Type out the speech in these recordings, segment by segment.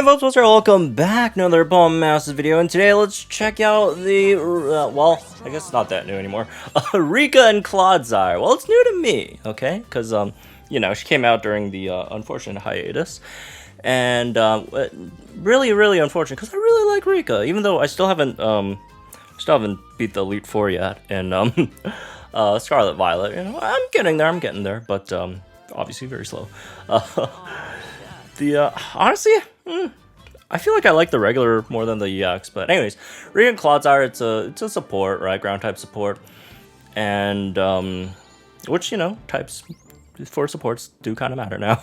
Hey folks, what's up? Welcome back to another Ball Masters video, and today let's check out the, well, I guess it's not that new anymore, Rika and Clodsire. Well, it's new to me, okay, because, you know, she came out during the, unfortunate hiatus, and, really unfortunate, because I really like Rika, even though I still haven't beat the Elite Four yet, and, Scarlet Violet, you know, I'm getting there, but, obviously very slow. Honestly, I feel like I like the regular more than the EX, but anyways, Rika and Clodsire, it's a support, right? Ground type support, and which, you know, types for supports do kind of matter now,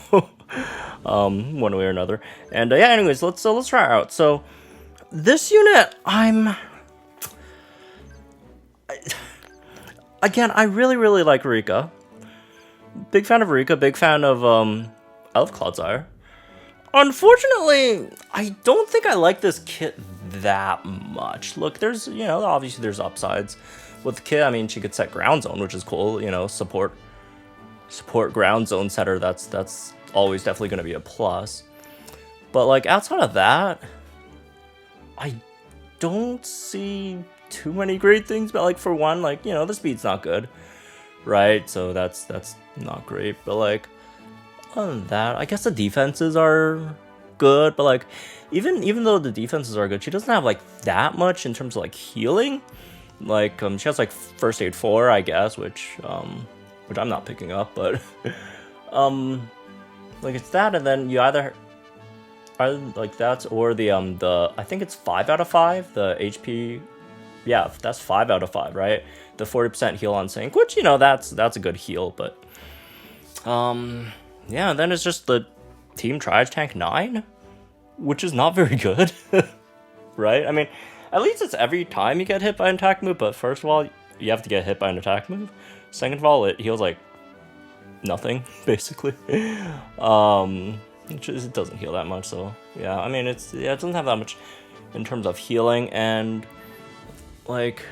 one way or another. And yeah, anyways, let's try it out. So this unit, again, I really like Rika. Big fan of Rika. Big fan of Clodsire. Unfortunately, I don't think I like this kit that much. Look, there's, you know, obviously there's upsides with the kit. I mean, she could set ground zone, which is cool, you know, support ground zone setter. That's always definitely going to be a plus. But like outside of that, I don't see too many great things. But like for one, like, you know, the speed's not good, right? So that's not great. But like, other than that, I guess the defenses are good, but like even though the defenses are good, she doesn't have like that much in terms of like healing. Like she has like first aid 4, I guess, which I'm not picking up, but like it's that, and then you either like that or the I think it's 5 out of 5 the HP. Yeah, that's 5 out of 5, right? The 40% heal on sync, which, you know, that's a good heal, but yeah, and then it's just the Team Triage Tank 9, which is not very good, right? I mean, at least it's every time you get hit by an attack move, but first of all, you have to get hit by an attack move. Second of all, it heals like nothing, basically. It doesn't heal that much, so yeah, I mean, it doesn't have that much in terms of healing, and like,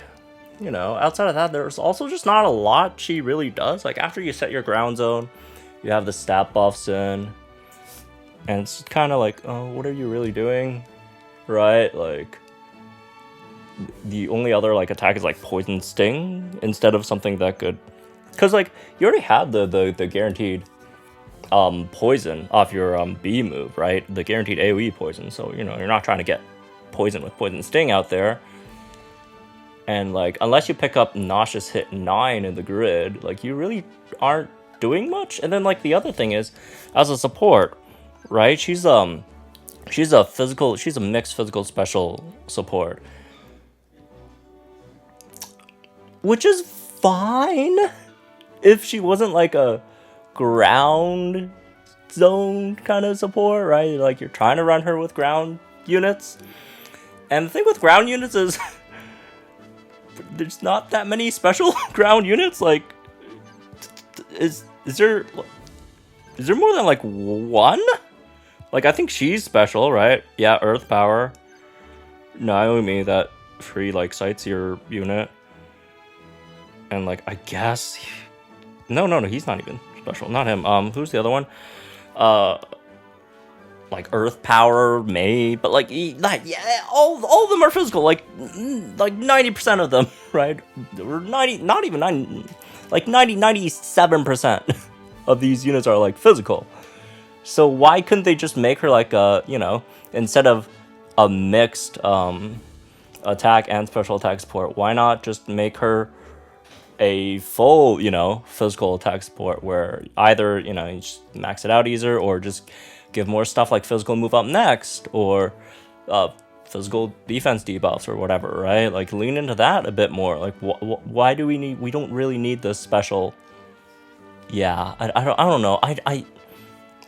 you know, outside of that, there's also just not a lot she really does. Like after you set your ground zone, you have the stat buffs in, and it's kind of like, oh, what are you really doing, right? Like, the only other like attack is like Poison Sting instead of something that good, because like you already have the guaranteed poison off your B move, right? The guaranteed AoE poison, so you know you're not trying to get poison with Poison Sting out there. And like, unless you pick up Nauseous Hit 9 in the grid, like you really aren't doing much. And then like the other thing is, as a support, right, she's a mixed physical special support, which is fine if she wasn't like a ground zone kind of support, right? Like you're trying to run her with ground units, and the thing with ground units is there's not that many special ground units. Like, is there more than like one? Like, I think she's special, right? Yeah, Earth Power. Naomi, that free like sights your unit, and like I guess no, he's not even special. Not him. Who's the other one? Like Earth Power, May, but like yeah, all of them are physical. Like 90% of them, right? Or 90, not even 90, like 97% of these units are like physical. So why couldn't they just make her like a, you know, instead of a mixed attack and special attack support, why not just make her a full, you know, physical attack support where either, you know, you just max it out easier, or just give more stuff like physical move up next, or physical defense debuffs or whatever, right? Like lean into that a bit more. Like why do we don't really need this special. Yeah, I don't know. I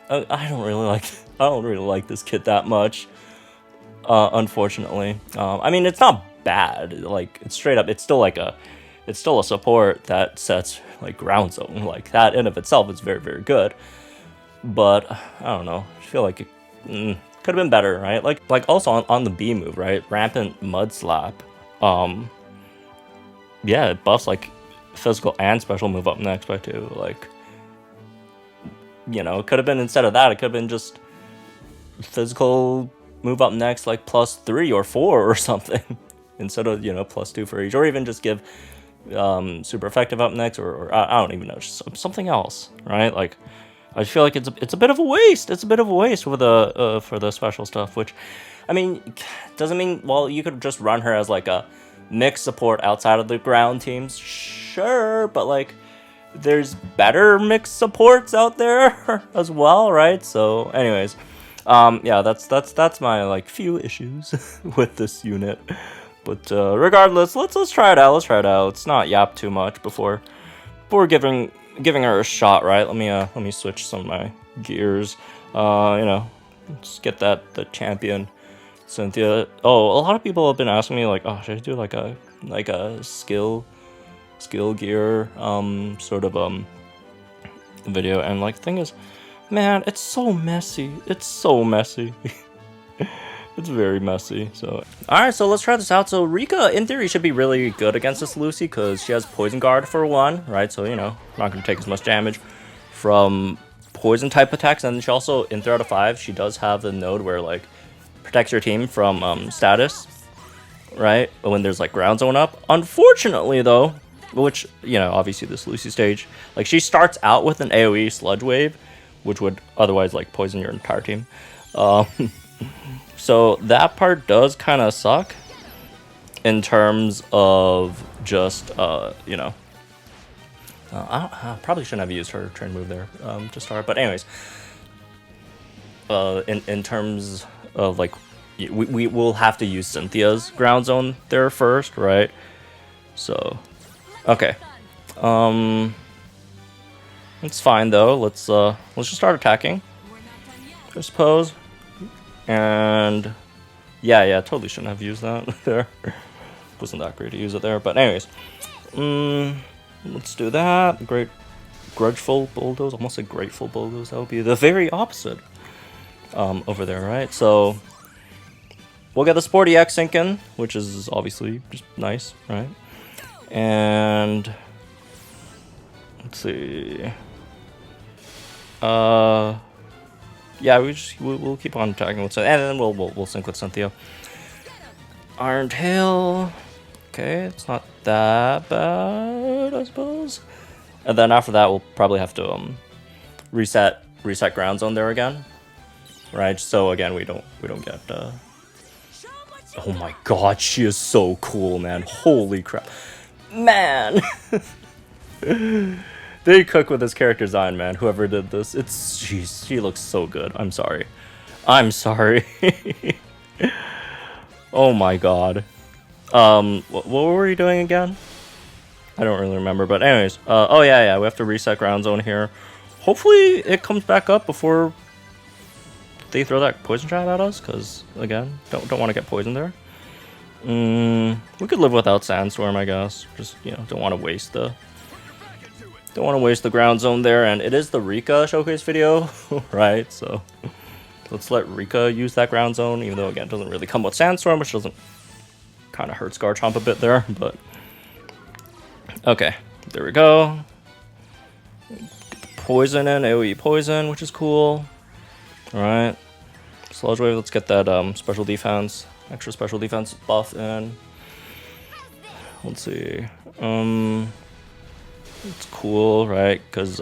don't really like this kit that much, unfortunately. I mean, it's not bad. Like it's straight up, it's still a support that sets like ground zone. Like that in of itself is very good. But I don't know. I feel like it could have been better, right? Like also on the B move, right? Rampant Mud Slap. Yeah, it buffs like physical and special move up next by 2. Like, you know, it could have been, instead of that, it could have been just physical move up next like +3 or 4 or something instead of, you know, +2 for each, or even just give super effective up next, or I don't even know, just something else, right? Like, I feel like it's a bit of a waste. It's a bit of a waste for the special stuff, which, I mean, doesn't mean, well, you could just run her as like a mixed support outside of the ground teams, sure, but like, there's better mixed supports out there as well, right? So, anyways, yeah, that's my like few issues with this unit. But regardless, let's try it out. Let's try it out. Let's not yap too much before giving her a shot, right? Let me switch some of my gears. You know, let's get the champion Cynthia. Oh, a lot of people have been asking me like, oh, should I do like a skill gear sort of video? And like, the thing is, man, it's so messy. It's so messy. It's very messy. So, alright, so let's try this out. So Rika, in theory, should be really good against this Lucy because she has Poison Guard for 1, right? So, you know, not going to take as much damage from poison type attacks. And she also, in 3 out of 5, she does have the node where, like, protects your team from status, right? When there's, like, ground zone up. Unfortunately, though, which, you know, obviously this Lucy stage, like, she starts out with an AoE Sludge Wave, which would otherwise, like, poison your entire team. So that part does kind of suck in terms of just, you know, I probably shouldn't have used her train move there to start. But anyways, in terms of like, we will have to use Cynthia's ground zone there first, right? So, okay. It's fine though. Let's just start attacking, I suppose. And yeah, totally shouldn't have used that there. Wasn't that great to use it there, but anyways, let's do that. Grudgeful Bulldoze, almost said Grateful Bulldoze. That would be the very opposite over there, right? So we'll get the Sporty X sync in, which is obviously just nice, right? And let's see. Yeah, we'll keep on attacking with Cynthia, and then we'll sync with Cynthia. Iron Tail. Okay, it's not that bad, I suppose. And then after that, we'll probably have to reset ground zone there again, right? So again, we don't get. Oh my God, she is so cool, man! Holy crap, man! They cook with this character design, man. Whoever did this, she looks so good. I'm sorry. Oh my God. What were you doing again? I don't really remember. But anyways, oh yeah, we have to reset ground zone here. Hopefully it comes back up before they throw that poison trap at us. Cause again, don't want to get poisoned there. We could live without Sandstorm, I guess. Just, you know, don't want to waste the ground zone there, and it is the Rika showcase video, right? So let's let Rika use that ground zone, even though again it doesn't really come with Sandstorm, which doesn't kind of hurt Scarchomp a bit there, but okay, there we go. Get the poison in, AoE poison, which is cool. All right, Sludge Wave. Let's get that special defense, extra special defense buff in. Let's see. It's cool, right? Because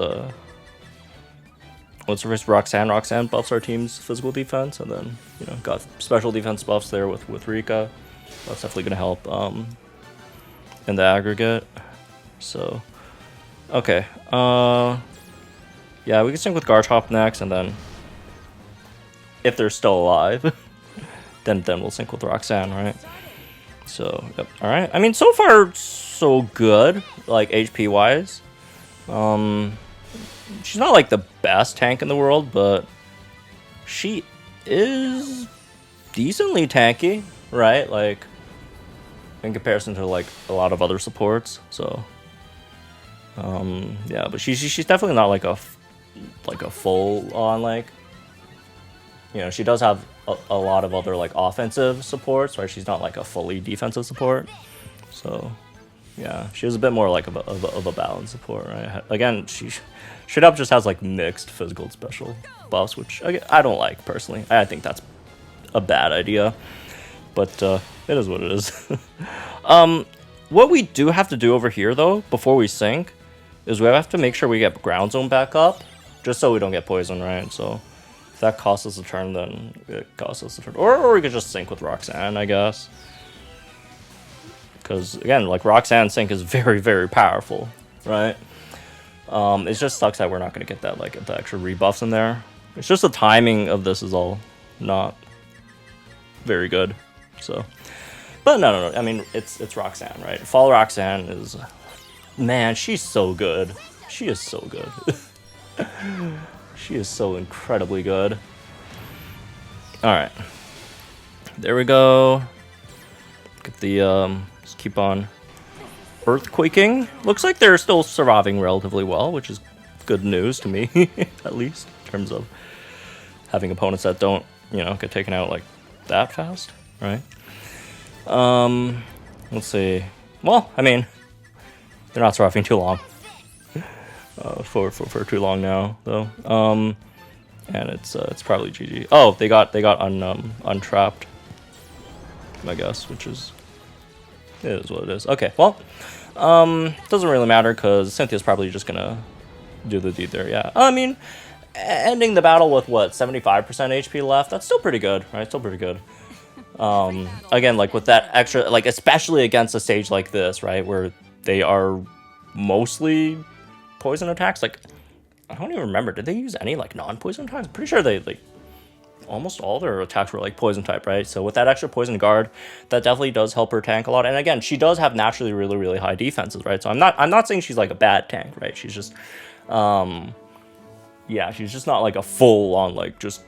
let's first Roxanne. Roxanne buffs our team's physical defense, and then, you know, got special defense buffs there with Rika. That's definitely gonna help in the aggregate. So, okay. Yeah, we can sync with Garchomp next, and then if they're still alive, then we'll sync with Roxanne, right? So, yep. All right. I mean, so far so good, like HP wise. She's not like the best tank in the world, but she is decently tanky, right? Like in comparison to like a lot of other supports. So, yeah, but she's definitely not like a full on, like, you know, she does have a lot of other like offensive supports, right? She's not like a fully defensive support. So yeah, she is a bit more like of a balanced support, right? Again, she straight up just has like mixed physical and special buffs, which I don't like personally. I think that's a bad idea. But it is what it is. What we do have to do over here, though, before we sink, is we have to make sure we get ground zone back up, just so we don't get poisoned, right? So if that costs us a turn, then it costs us a turn. Or we could just sink with Roxanne, I guess. Because, again, like, Roxanne sink is very, very powerful, right? It just sucks that we're not going to get that, like, the extra rebuffs in there. It's just the timing of this is all not very good, so... But no, I mean, it's Roxanne, right? Fall Roxanne is... Man, she's so good. She is so good. She is so incredibly good. Alright. There we go. Get the, just keep on earthquaking. Looks like they're still surviving relatively well, which is good news to me, at least, in terms of having opponents that don't, you know, get taken out like that fast, right? Let's see. Well, I mean, they're not surviving too long. For too long now, though. And it's probably GG. Oh, they got untrapped, I guess, which is it is what it is. Okay, well, doesn't really matter because Cynthia's probably just gonna do the deed there. Yeah, I mean, ending the battle with what 75% HP left. That's still pretty good, right? Still pretty good. Again, like with that extra, like especially against a stage like this, right, where they are mostly poison attacks. Like, I don't even remember. Did they use any like non-poison attacks? I'm pretty sure they like almost all their attacks were like poison type, right? So with that extra poison guard, that definitely does help her tank a lot. And again, she does have naturally really, really high defenses, right? So I'm not saying she's like a bad tank, right? She's just, yeah, she's just not like a full on like just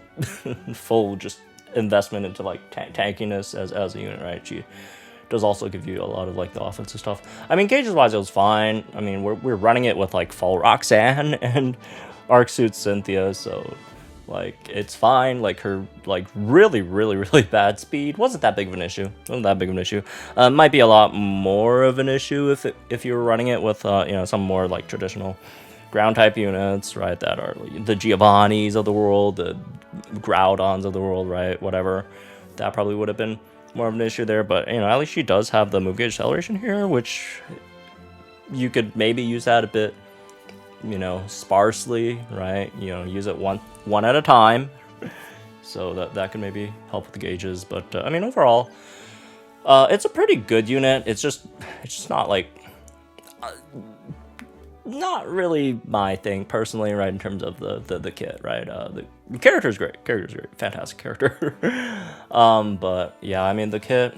full just investment into like tankiness as a unit, right? She does also give you a lot of like the offensive stuff. I mean, gauges wise, it was fine. I mean, we're running it with like Fall Roxanne and Arc Suit Cynthia, so like it's fine. Like her like really, really, really bad speed wasn't that big of an issue. Wasn't that big of an issue. Might be a lot more of an issue if you were running it with you know, some more like traditional ground type units, right? That are the Giovannis of the world, the Groudons of the world, right? Whatever. That probably would have been more of an issue there, but you know, at least she does have the move gauge acceleration here, which you could maybe use that a bit, you know, sparsely, right? You know, use it one at a time, so that could maybe help with the gauges. But I mean, overall, it's a pretty good unit. It's just not like not really my thing personally, right? In terms of the kit, right? The character's great. Character's great. Fantastic character. But yeah, I mean the kit,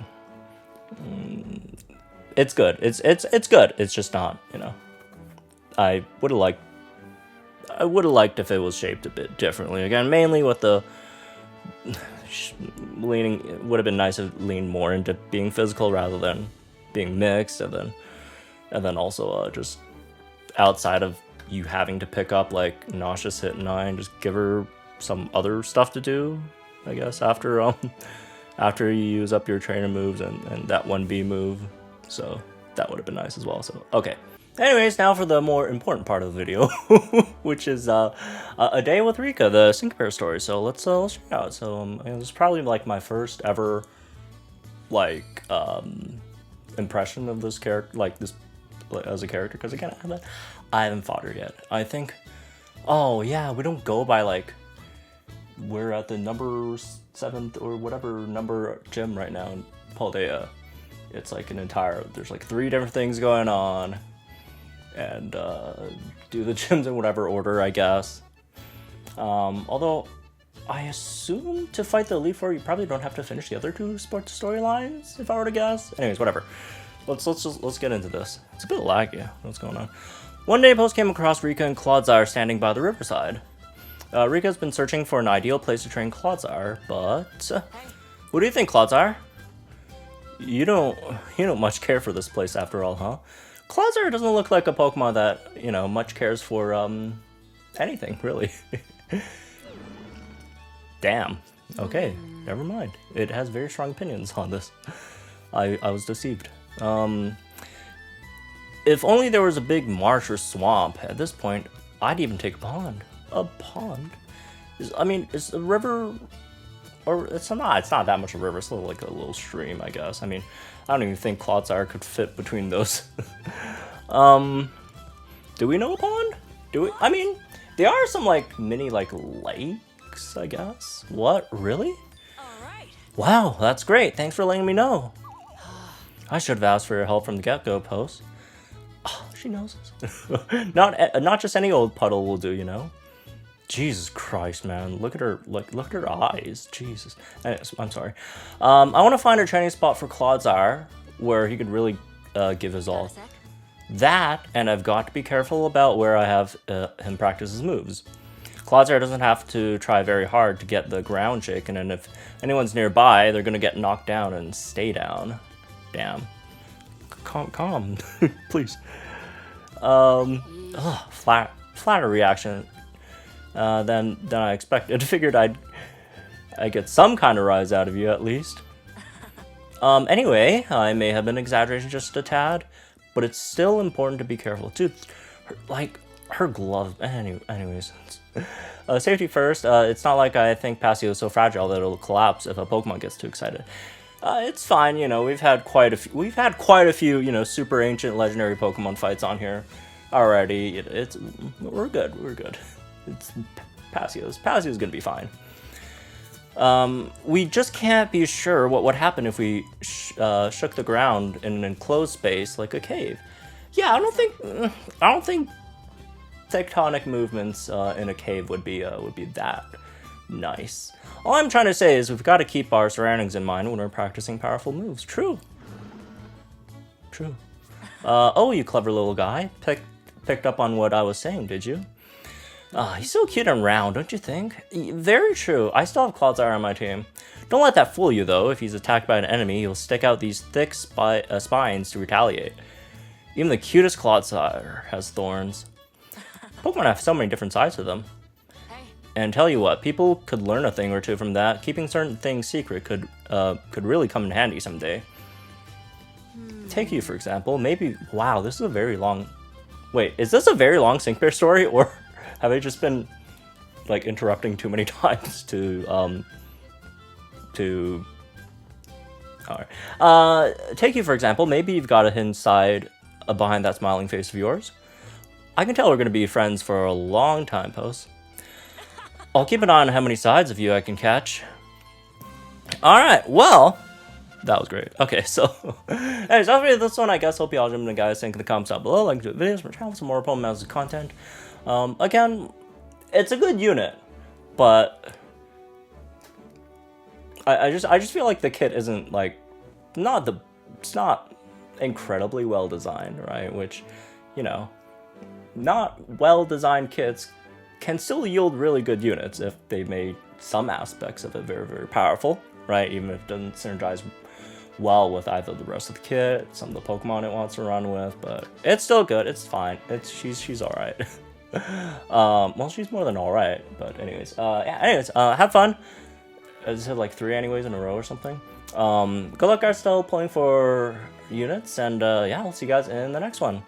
it's good. It's good. It's just not, you know. I would have liked if it was shaped a bit differently. Again, mainly with the leaning. It would have been nice if it leaned more into being physical rather than being mixed, and then also just outside of you having to pick up like Nauseous Hit 9, just give her some other stuff to do, I guess, after you use up your trainer moves and that 1B move. So that would have been nice as well. So okay. Anyways, now for the more important part of the video, which is a day with Rika, the Syncopator story. So let's check it out. So this is probably like my first ever like impression of this character, like this as a character, because again, I haven't fought her yet. I think, oh yeah, we don't go by like, we're at the number 7th or whatever number gym right now in Paldea. It's like there's like 3 different things going on, and do the gyms in whatever order, I guess. Although I assume to fight the Elite Four, you probably don't have to finish the other 2 sports storylines, if I were to guess. Anyways, whatever. Let's get into this. It's a bit laggy. What's going on? One day, Post came across Rika and Clodsire standing by the riverside. Rika's been searching for an ideal place to train Clodsire, but what do you think, Clodsire? You don't much care for this place after all, huh? Clodsire doesn't look like a Pokemon that, you know, much cares for anything really. Damn. Okay, never mind. It has very strong opinions on this. I was deceived. If only there was a big marsh or swamp. At this point, I'd even take a pond. A pond? Is the river or it's not that much of a river. It's like a little stream, I guess. I mean, I don't even think Clodsire could fit between those. Do we know a pond? Do we? I mean, there are some like mini like lakes, I guess. What? Really? Wow, that's great. Thanks for letting me know. I should have asked for your help from the get-go, Post. Oh, she knows us. Not just any old puddle will do, you know. Jesus Christ, man! Look at her, look at her eyes. Jesus. Anyways, I'm sorry. I want to find a training spot for Clodsire where he could really give his all. That, and I've got to be careful about where I have him practice his moves. Clodsire doesn't have to try very hard to get the ground shaken, and if anyone's nearby, they're gonna get knocked down and stay down. Damn. Calm, please. Flatter reaction than I expected. Figured I'd get some kind of rise out of you at least. Anyway, I may have been exaggerating just a tad, but it's still important to be careful. Dude, her glove. Anyways. Safety first. It's not like I think Passio is so fragile that it'll collapse if a Pokemon gets too excited. It's fine, you know. We've had quite a few, you know, super ancient legendary Pokemon fights on here already. We're good. It's Passio's gonna be fine. We just can't be sure what would happen if we shook the ground in an enclosed space like a cave. Yeah, I don't think tectonic movements in a cave would be that nice. All I'm trying to say is we've got to keep our surroundings in mind when we're practicing powerful moves. True. Oh, you clever little guy. Picked up on what I was saying, did you? He's so cute and round, don't you think? Very true. I still have Clodsire on my team. Don't let that fool you, though. If he's attacked by an enemy, he'll stick out these thick spines to retaliate. Even the cutest Clodsire has thorns. Pokemon have so many different sides to them. And tell you what, people could learn a thing or two from that. Keeping certain things secret could really come in handy someday. Take you, for example. Maybe... Wow, this is a very long... Wait, is this a very long Syncbear story? Or have I just been, like, interrupting too many times to... Alright. Take you, for example. Maybe you've got a hidden side behind that smiling face of yours. I can tell we're going to be friends for a long time, Post. I'll keep an eye on how many sides of you I can catch. Alright, well, that was great. Okay, so, anyways, that's really this one, I guess. Hope you all jump in the guys. Think in the comments down below. Like to the videos, for channel, some more Pokemon Mouse content. Again, it's a good unit, but I just feel like the kit isn't, like, it's not incredibly well designed, right? Which, you know, not well designed kits can still yield really good units if they made some aspects of it very, very powerful, right? Even if it doesn't synergize well with either the rest of the kit, some of the Pokemon it wants to run with, but it's still good. It's fine. She's all right. Well, she's more than all right, but anyways, have fun. I just had like 3 anyways in a row or something. Good luck guys, still pulling for units, and yeah, I'll see you guys in the next one.